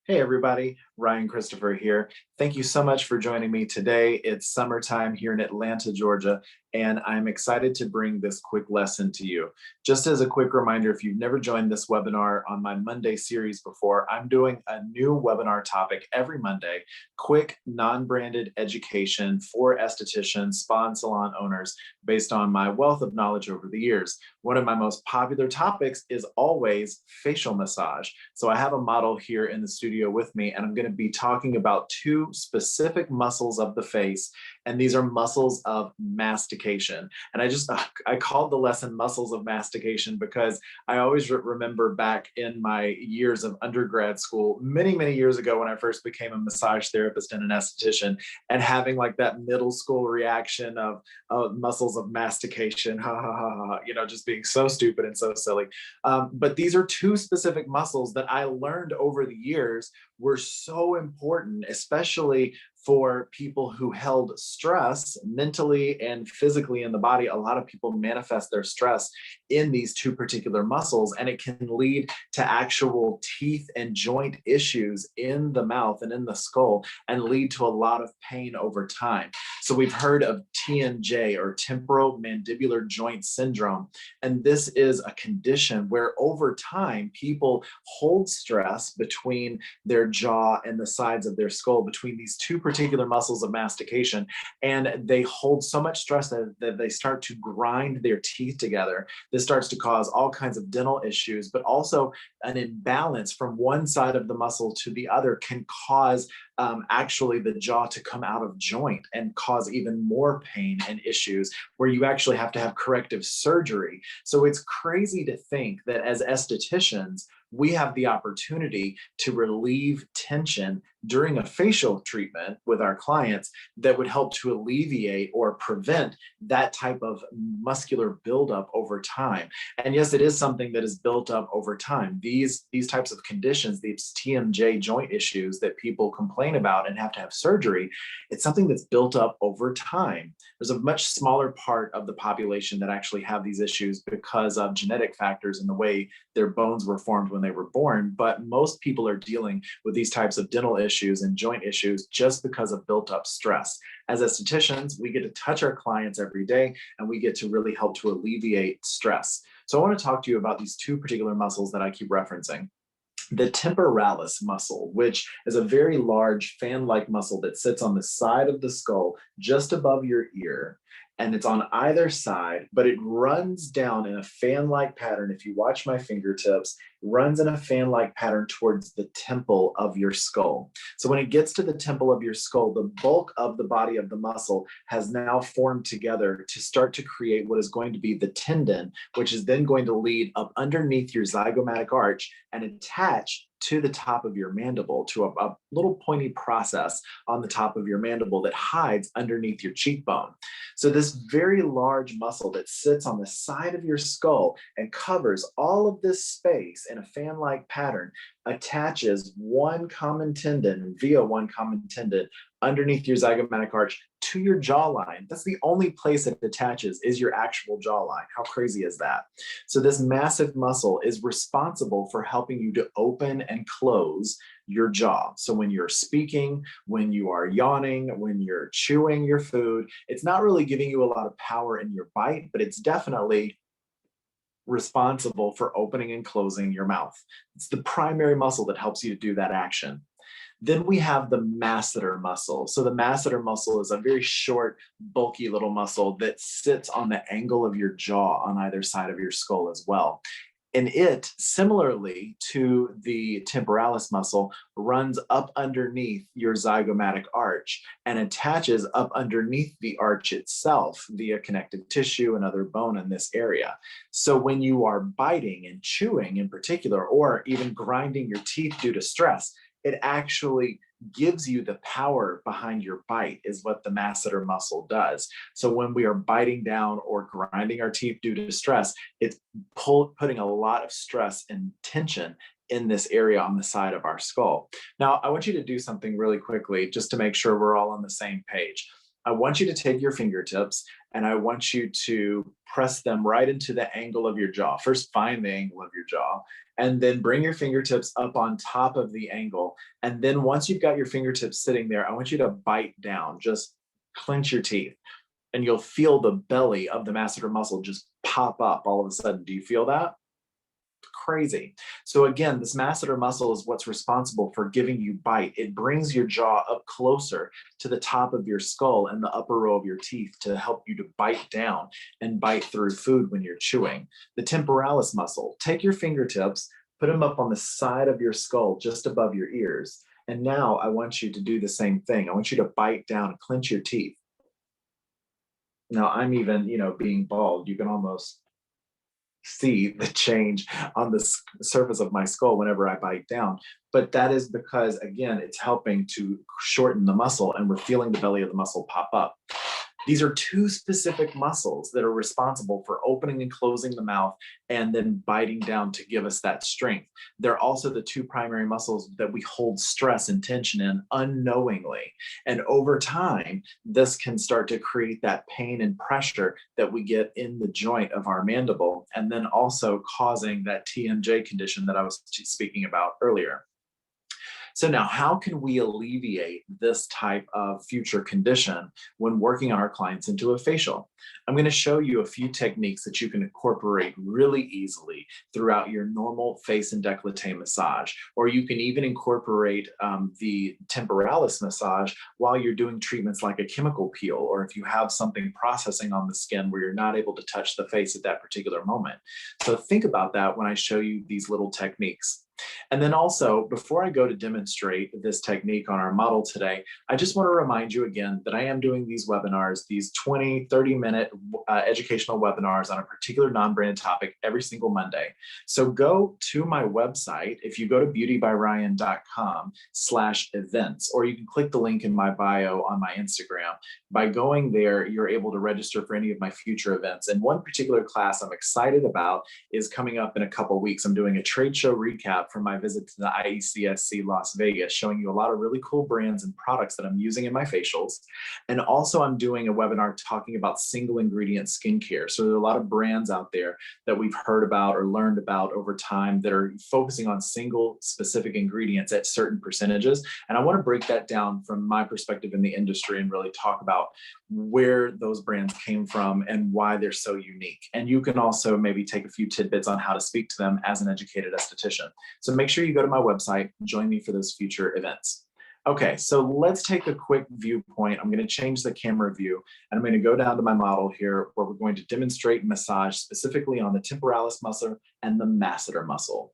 Hey everybody, Ryan Christopher here. Thank you so much for joining me today. It's summertime here in Atlanta, Georgia, and I'm excited to bring this quick lesson to you. Just as a quick reminder, if you've never joined this webinar on my Monday series before, I'm doing a new webinar topic every Monday, quick non-branded education for estheticians, spa and salon owners based on my wealth of knowledge over the years. One of my most popular topics is always facial massage. So I have a model here in the studio with me, and I'm going to be talking about two specific muscles of the face, and these are muscles of mastication. And I called the lesson muscles of mastication because I always remember back in my years of undergrad school, many years ago when I first became a massage therapist and an esthetician, and having like that middle school reaction of muscles of mastication, ha ha ha ha, just being so stupid and so silly. But these are two specific muscles that I learned over the years were so important, especially for people who held stress mentally and physically in the body. A lot of people manifest their stress in these two particular muscles, and it can lead to actual teeth and joint issues in the mouth and in the skull and lead to a lot of pain over time. So we've heard of TMJ, or temporal mandibular joint syndrome, and this is a condition where over time people hold stress between their jaw and the sides of their skull, between these two particular muscles of mastication, and they hold so much stress that they start to grind their teeth together. This starts to cause all kinds of dental issues, but also an imbalance from one side of the muscle to the other can cause actually the jaw to come out of joint and cause even more pain and issues where you actually have to have corrective surgery. So it's crazy to think that as estheticians, we have the opportunity to relieve tension during a facial treatment with our clients that would help to alleviate or prevent that type of muscular buildup over time. And yes, it is something that is built up over time. These types of conditions, these TMJ joint issues that people complain about and have to have surgery, it's something that's built up over time. There's a much smaller part of the population that actually have these issues because of genetic factors and the way their bones were formed when they were born, but most people are dealing with these types of dental issues and joint issues just because of built up stress. As estheticians, we get to touch our clients every day and we get to really help to alleviate stress. So I want to talk to you about these two particular muscles that I keep referencing. The temporalis muscle, which is a very large fan-like muscle that sits on the side of the skull just above your ear, and it's on either side, but it runs down in a fan-like pattern. If you watch my fingertips, runs in a fan-like pattern towards the temple of your skull. So when it gets to the temple of your skull, the bulk of the body of the muscle has now formed together to start to create what is going to be the tendon, which is then going to lead up underneath your zygomatic arch and attach to the top of your mandible, to a little pointy process on the top of your mandible that hides underneath your cheekbone. So this very large muscle that sits on the side of your skull and covers all of this space in a fan-like pattern attaches one common tendon via one common tendon underneath your zygomatic arch to your jawline. That's the only place it attaches, is your actual jawline. How crazy is that? So this massive muscle is responsible for helping you to open and close your jaw. So when you're speaking, when you are yawning, when you're chewing your food, it's not really giving you a lot of power in your bite, but it's definitely responsible for opening and closing your mouth. It's the primary muscle that helps you to do that action. Then we have the masseter muscle. So the masseter muscle is a very short, bulky little muscle that sits on the angle of your jaw on either side of your skull as well. And it, similarly to the temporalis muscle, runs up underneath your zygomatic arch and attaches up underneath the arch itself via connective tissue and other bone in this area. So when you are biting and chewing in particular, or even grinding your teeth due to stress, it actually gives you the power behind your bite, is what the masseter muscle does. So when we are biting down or grinding our teeth due to stress, it's putting a lot of stress and tension in this area on the side of our skull. Now, I want you to do something really quickly just to make sure we're all on the same page. I want you to take your fingertips and I want you to press them right into the angle of your jaw. First, find the angle of your jaw, and then bring your fingertips up on top of the angle. And then once you've got your fingertips sitting there, I want you to bite down, just clench your teeth, and you'll feel the belly of the masseter muscle just pop up all of a sudden. Do you feel that? Crazy. So again, this masseter muscle is what's responsible for giving you bite. It brings your jaw up closer to the top of your skull and the upper row of your teeth to help you to bite down and bite through food when you're chewing. The temporalis muscle, take your fingertips, put them up on the side of your skull just above your ears. And now I want you to do the same thing. I want you to bite down and clench your teeth. Now I'm even, being bald, you can almost see the change on the surface of my skull whenever I bite down. But that is because, again, it's helping to shorten the muscle and we're feeling the belly of the muscle pop up. These are two specific muscles that are responsible for opening and closing the mouth and then biting down to give us that strength. They're also the two primary muscles that we hold stress and tension in unknowingly. And over time, this can start to create that pain and pressure that we get in the joint of our mandible, and then also causing that TMJ condition that I was speaking about earlier. So now, how can we alleviate this type of future condition when working on our clients into a facial? I'm going to show you a few techniques that you can incorporate really easily throughout your normal face and décolleté massage, or you can even incorporate the temporalis massage while you're doing treatments like a chemical peel, or if you have something processing on the skin where you're not able to touch the face at that particular moment. So think about that when I show you these little techniques. And then also, before I go to demonstrate this technique on our model today, I just want to remind you again that I am doing these webinars, these 20, 30-minute educational webinars on a particular non-branded topic every single Monday. So go to my website. If you go to beautybyryan.com/events, or you can click the link in my bio on my Instagram. By going there, you're able to register for any of my future events. And one particular class I'm excited about is coming up in a couple of weeks. I'm doing a trade show recap from my visit to the IECSC Las Vegas, showing you a lot of really cool brands and products that I'm using in my facials. And also I'm doing a webinar talking about single ingredient skincare. So there are a lot of brands out there that we've heard about or learned about over time that are focusing on single specific ingredients at certain percentages. And I want to break that down from my perspective in the industry and really talk about where those brands came from and why they're so unique. And you can also maybe take a few tidbits on how to speak to them as an educated esthetician. So make sure you go to my website, join me for those future events. Okay, so let's take a quick viewpoint. I'm going to change the camera view and I'm going to go down to my model here where we're going to demonstrate massage specifically on the temporalis muscle and the masseter muscle.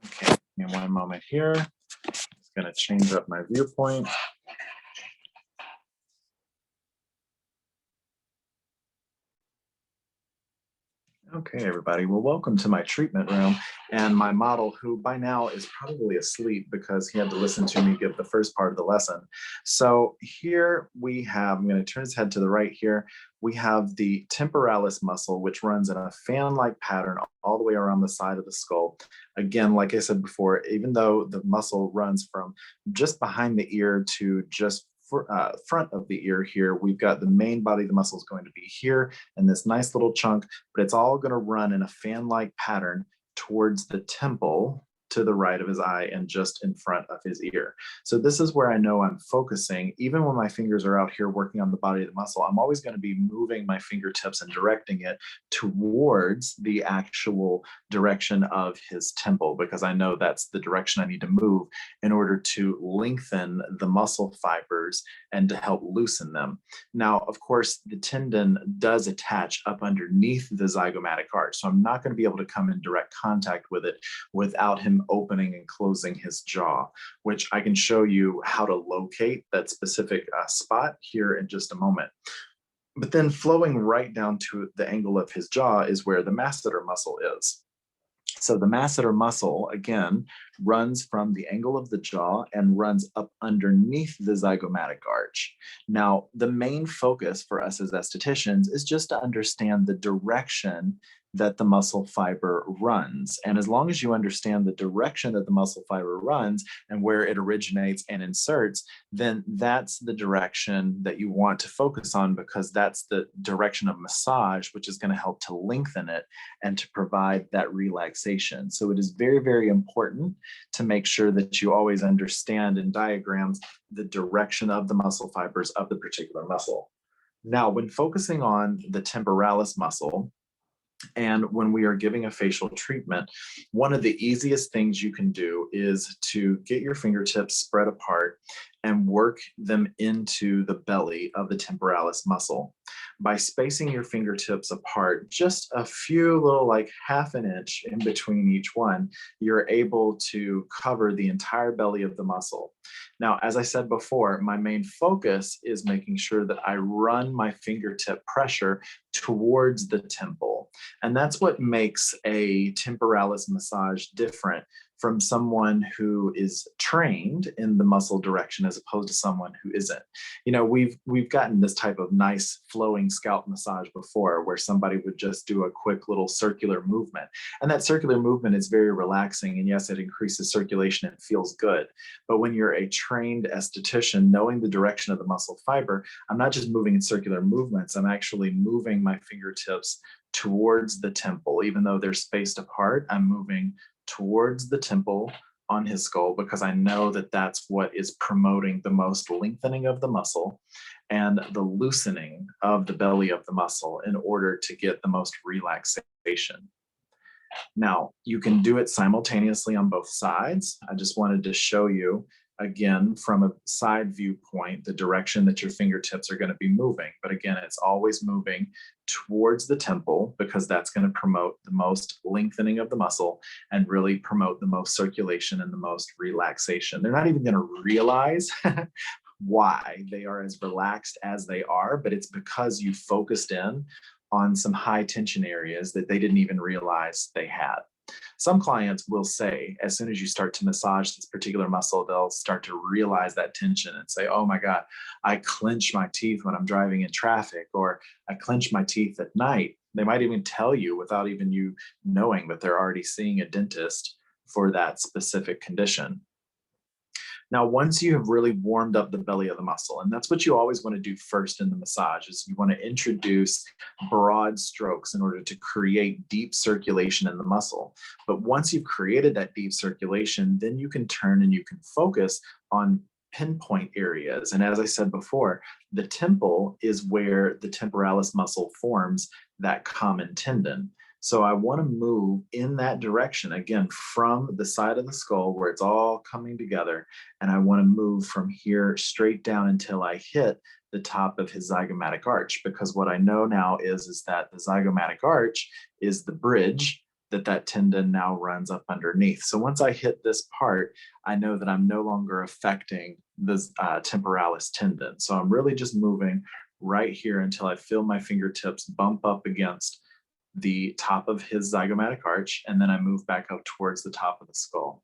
Okay, give me one moment here. Just going to change up my viewpoint. Okay, everybody. Well, welcome to my treatment room and my model, who by now is probably asleep because he had to listen to me give the first part of the lesson. So here we have, I'm going to turn his head to the right here. We have the temporalis muscle, which runs in a fan-like pattern all the way around the side of the skull. Again, like I said before, even though the muscle runs from just behind the ear to just front of the ear here, we've got the main body of the muscle is going to be here in this nice little chunk, but it's all going to run in a fan-like pattern towards the temple to the right of his eye and just in front of his ear. So this is where I know I'm focusing. Even when my fingers are out here working on the body of the muscle, I'm always going to be moving my fingertips and directing it towards the actual direction of his temple, because I know that's the direction I need to move in order to lengthen the muscle fibers and to help loosen them. Now, of course, the tendon does attach up underneath the zygomatic arch, so I'm not going to be able to come in direct contact with it without him opening and closing his jaw, which I can show you how to locate that specific spot here in just a moment. But then flowing right down to the angle of his jaw is where the masseter muscle is. So the masseter muscle, again, runs from the angle of the jaw and runs up underneath the zygomatic arch. Now, the main focus for us as estheticians is just to understand the direction that the muscle fiber runs. And as long as you understand the direction that the muscle fiber runs and where it originates and inserts, then that's the direction that you want to focus on, because that's the direction of massage, which is going to help to lengthen it and to provide that relaxation. So it is very, very important to make sure that you always understand in diagrams the direction of the muscle fibers of the particular muscle. Now, when focusing on the temporalis muscle, and when we are giving a facial treatment, one of the easiest things you can do is to get your fingertips spread apart and work them into the belly of the temporalis muscle. By spacing your fingertips apart just a few little, like half an inch in between each one, you're able to cover the entire belly of the muscle. Now, as I said before, my main focus is making sure that I run my fingertip pressure towards the temple. And that's what makes a temporalis massage different from someone who is trained in the muscle direction as opposed to someone who isn't. You know, we've gotten this type of nice flowing scalp massage before, where somebody would just do a quick little circular movement. And that circular movement is very relaxing. And yes, it increases circulation and feels good. But when you're a trained esthetician, knowing the direction of the muscle fiber, I'm not just moving in circular movements, I'm actually moving my fingertips towards the temple. Even though they're spaced apart, I'm moving towards the temple on his skull, because I know that that's what is promoting the most lengthening of the muscle and the loosening of the belly of the muscle in order to get the most relaxation. Now, you can do it simultaneously on both sides. I just wanted to show you again from a side viewpoint the direction that your fingertips are going to be moving. But again, it's always moving towards the temple, because that's going to promote the most lengthening of the muscle and really promote the most circulation and the most relaxation. They're not even going to realize why they are as relaxed as they are, but it's because you focused in on some high tension areas that they didn't even realize they had. Some clients will say, as soon as you start to massage this particular muscle, they'll start to realize that tension and say, oh my God, I clench my teeth when I'm driving in traffic, or I clench my teeth at night. They might even tell you without even you knowing that they're already seeing a dentist for that specific condition. Now, once you have really warmed up the belly of the muscle, and that's what you always want to do first in the massage, is you want to introduce broad strokes in order to create deep circulation in the muscle. But once you've created that deep circulation, then you can turn and you can focus on pinpoint areas. And as I said before, the temple is where the temporalis muscle forms that common tendon. So I want to move in that direction, again, from the side of the skull where it's all coming together. And I want to move from here straight down until I hit the top of his zygomatic arch, because what I know now is that the zygomatic arch is the bridge that tendon now runs up underneath. So once I hit this part, I know that I'm no longer affecting the temporalis tendon. So I'm really just moving right here until I feel my fingertips bump up against the top of his zygomatic arch, and then I move back up towards the top of the skull.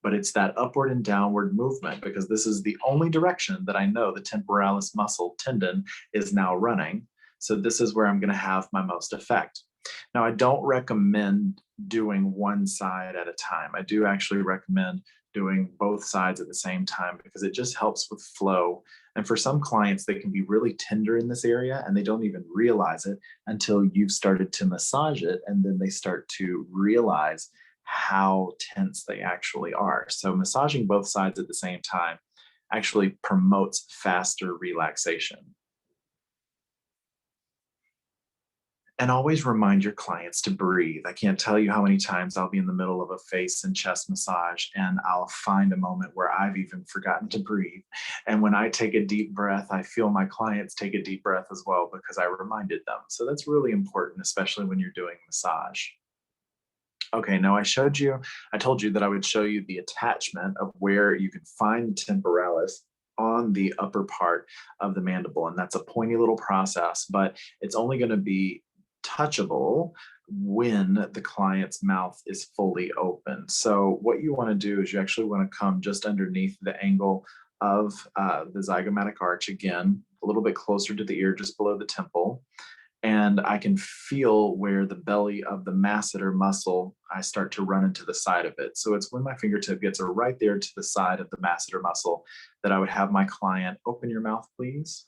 But it's that upward and downward movement, because this is the only direction that I know the temporalis muscle tendon is now running. So this is where I'm going to have my most effect. Now, I don't recommend doing one side at a time. I do actually recommend doing both sides at the same time, because it just helps with flow. And for some clients, they can be really tender in this area and they don't even realize it until you've started to massage it. And then they start to realize how tense they actually are. So massaging both sides at the same time actually promotes faster relaxation. And always remind your clients to breathe. I can't tell you how many times I'll be in the middle of a face and chest massage and I'll find a moment where I've even forgotten to breathe. And when I take a deep breath, I feel my clients take a deep breath as well, because I reminded them. So that's really important, especially when you're doing massage. Okay, now I told you that I would show you the attachment of where you can find the temporalis on the upper part of the mandible. And that's a pointy little process, but it's only going to be touchable when the client's mouth is fully open. So what you want to do is you actually want to come just underneath the angle of the zygomatic arch, again, a little bit closer to the ear, just below the temple. And I can feel where the belly of the masseter muscle, I start to run into the side of it. So it's when my fingertip gets right there to the side of the masseter muscle that I would have my client open your mouth, please.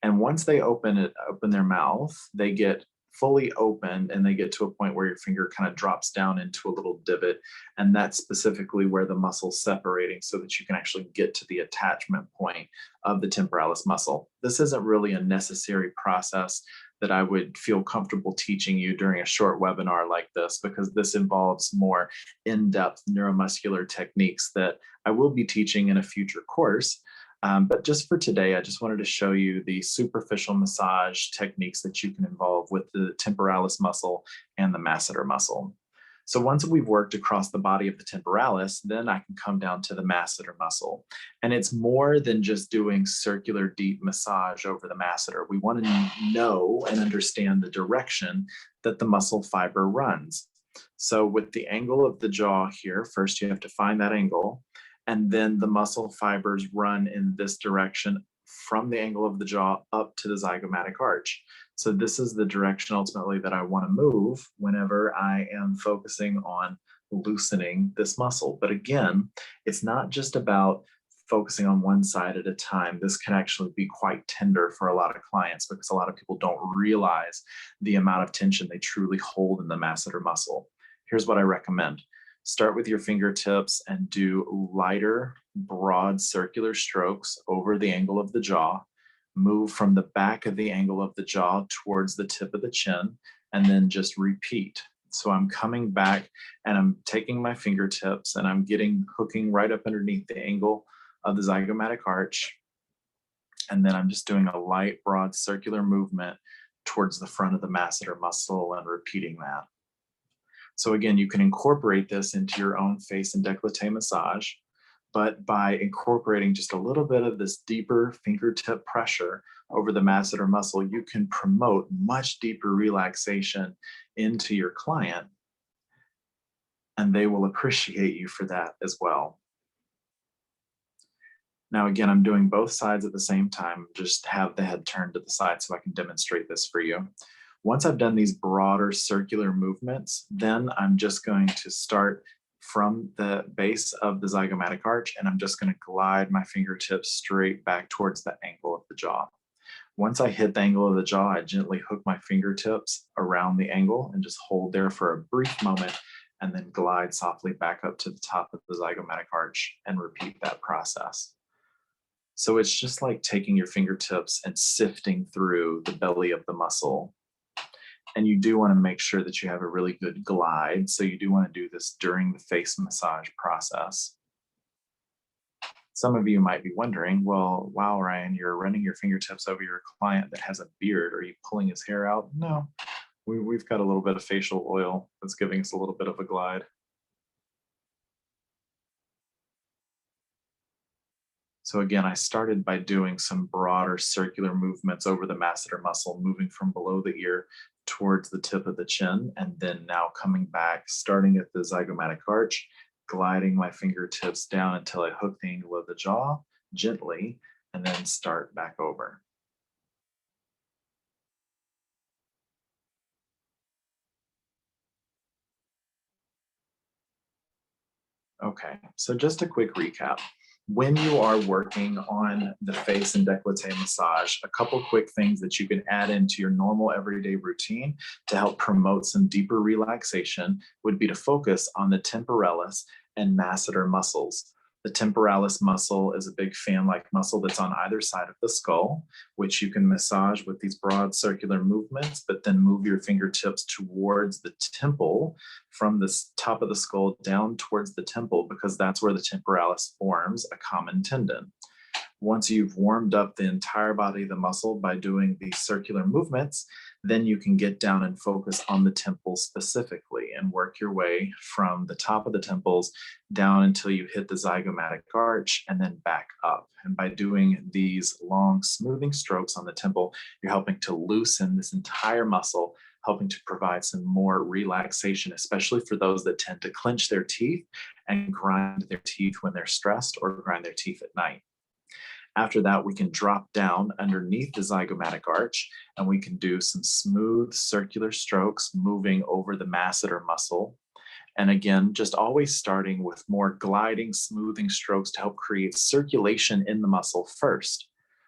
And once they open their mouth, they get fully opened and they get to a point where your finger kind of drops down into a little divot. And that's specifically where the muscle's separating so that you can actually get to the attachment point of the temporalis muscle. This isn't really a necessary process that I would feel comfortable teaching you during a short webinar like this, because this involves more in-depth neuromuscular techniques that I will be teaching in a future course. But just for today, I just wanted to show you the superficial massage techniques that you can involve with the temporalis muscle and the masseter muscle. So once we've worked across the body of the temporalis, then I can come down to the masseter muscle. And it's more than just doing circular deep massage over the masseter. We want to know and understand the direction that the muscle fiber runs. So with the angle of the jaw here, first you have to find that angle, and then the muscle fibers run in this direction from the angle of the jaw up to the zygomatic arch. So this is the direction ultimately that I want to move whenever I am focusing on loosening this muscle. But again, it's not just about focusing on one side at a time. This can actually be quite tender for a lot of clients because a lot of people don't realize the amount of tension they truly hold in the masseter muscle. Here's what I recommend. Start with your fingertips and do lighter, broad circular strokes over the angle of the jaw. Move from the back of the angle of the jaw towards the tip of the chin, and then just repeat. So I'm coming back and I'm taking my fingertips and I'm hooking right up underneath the angle of the zygomatic arch. And then I'm just doing a light, broad circular movement towards the front of the masseter muscle and repeating that. So again, you can incorporate this into your own face and décolleté massage, but by incorporating just a little bit of this deeper fingertip pressure over the masseter muscle, you can promote much deeper relaxation into your client, and they will appreciate you for that as well. Now, again, I'm doing both sides at the same time. Just have the head turned to the side so I can demonstrate this for you. Once I've done these broader circular movements, then I'm just going to start from the base of the zygomatic arch, and I'm just going to glide my fingertips straight back towards the angle of the jaw. Once I hit the angle of the jaw, I gently hook my fingertips around the angle and just hold there for a brief moment, and then glide softly back up to the top of the zygomatic arch and repeat that process. So it's just like taking your fingertips and sifting through the belly of the muscle. And you do want to make sure that you have a really good glide. So you do want to do this during the face massage process. Some of you might be wondering, well, wow, Ryan, you're running your fingertips over your client that has a beard. Are you pulling his hair out? No, we've got a little bit of facial oil that's giving us a little bit of a glide. So again, I started by doing some broader circular movements over the masseter muscle, moving from below the ear towards the tip of the chin, and then now coming back, starting at the zygomatic arch, gliding my fingertips down until I hook the angle of the jaw gently, and then start back over. Okay, so just a quick recap. When you are working on the face and décolleté massage, a couple quick things that you can add into your normal everyday routine to help promote some deeper relaxation would be to focus on the temporalis and masseter muscles. The temporalis muscle is a big fan-like muscle that's on either side of the skull, which you can massage with these broad circular movements, but then move your fingertips towards the temple from the top of the skull down towards the temple, because that's where the temporalis forms a common tendon. Once you've warmed up the entire body of the muscle by doing these circular movements, then you can get down and focus on the temples specifically and work your way from the top of the temples down until you hit the zygomatic arch and then back up. And by doing these long smoothing strokes on the temple, you're helping to loosen this entire muscle, helping to provide some more relaxation, especially for those that tend to clench their teeth and grind their teeth when they're stressed or grind their teeth at night. After that, we can drop down underneath the zygomatic arch and we can do some smooth circular strokes moving over the masseter muscle. And again, just always starting with more gliding, smoothing strokes to help create circulation in the muscle first.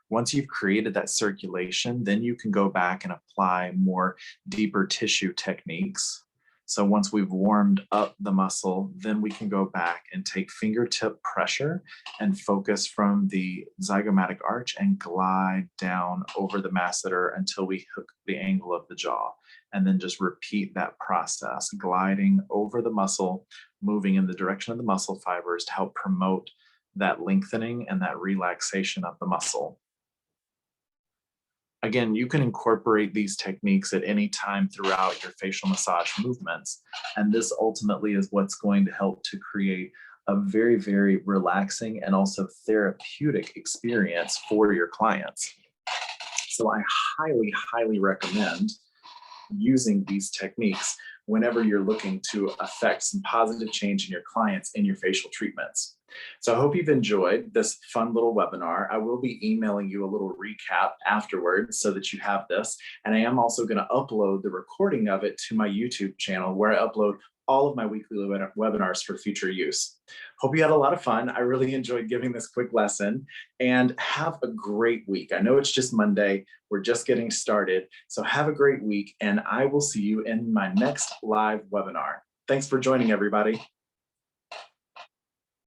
Once you've created that circulation, then you can go back and apply more deeper tissue techniques. So once we've warmed up the muscle, then we can go back and take fingertip pressure and focus from the zygomatic arch and glide down over the masseter until we hook the angle of the jaw. And then just repeat that process, gliding over the muscle, moving in the direction of the muscle fibers to help promote that lengthening and that relaxation of the muscle. Again, you can incorporate these techniques at any time throughout your facial massage movements. And this ultimately is what's going to help to create a very, very relaxing and also therapeutic experience for your clients. So I highly, highly recommend using these techniques whenever you're looking to affect some positive change in your clients in your facial treatments. So I hope you've enjoyed this fun little webinar. I will be emailing you a little recap afterwards so that you have this. And I am also going to upload the recording of it to my YouTube channel where I upload all of my weekly webinars for future use. Hope you had a lot of fun. I really enjoyed giving this quick lesson, and have a great week. I know it's just Monday. We're just getting started. So have a great week, and I will see you in my next live webinar. Thanks for joining, everybody.